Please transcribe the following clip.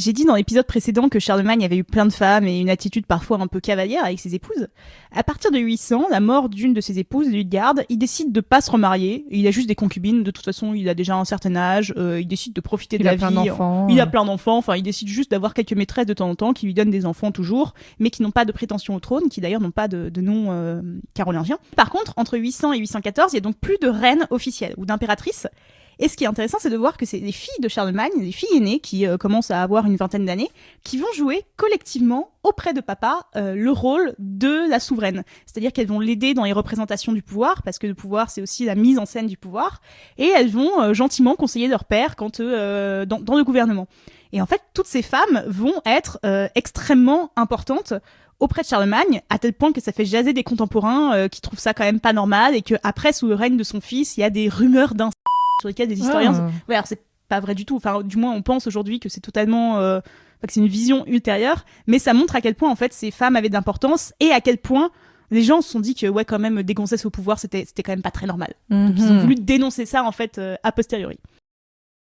J'ai dit dans l'épisode précédent que Charlemagne avait eu plein de femmes et une attitude parfois un peu cavalière avec ses épouses. À partir de 800, la mort d'une de ses épouses, Ludegarde, il décide de pas se remarier. Il a juste des concubines, de toute façon il a déjà un certain âge, il décide de profiter de la vie. Il a plein d'enfants. Il a plein d'enfants, enfin il décide juste d'avoir quelques maîtresses de temps en temps qui lui donnent des enfants toujours, mais qui n'ont pas de prétention au trône, qui d'ailleurs n'ont pas de nom carolingien. Par contre, entre 800 et 814, il y a donc plus de reine officielle ou d'impératrice. Et ce qui est intéressant, c'est de voir que c'est les filles de Charlemagne, les filles aînées qui commencent à avoir une vingtaine d'années, qui vont jouer collectivement auprès de papa le rôle de la souveraine. C'est-à-dire qu'elles vont l'aider dans les représentations du pouvoir, parce que le pouvoir, c'est aussi la mise en scène du pouvoir, et elles vont gentiment conseiller leur père dans le gouvernement. Et en fait, toutes ces femmes vont être extrêmement importantes auprès de Charlemagne, à tel point que ça fait jaser des contemporains qui trouvent ça quand même pas normal, et qu'après, sous le règne de son fils, il y a des rumeurs d'inceste sur lesquels des historiens... Ouais, alors c'est pas vrai du tout. Enfin, du moins, on pense aujourd'hui que c'est totalement... que c'est une vision ultérieure, mais ça montre à quel point, en fait, ces femmes avaient d'importance et à quel point les gens se sont dit que, ouais, quand même, des gonzesses au pouvoir, c'était quand même pas très normal. Donc, ils ont voulu dénoncer ça, en fait, a posteriori.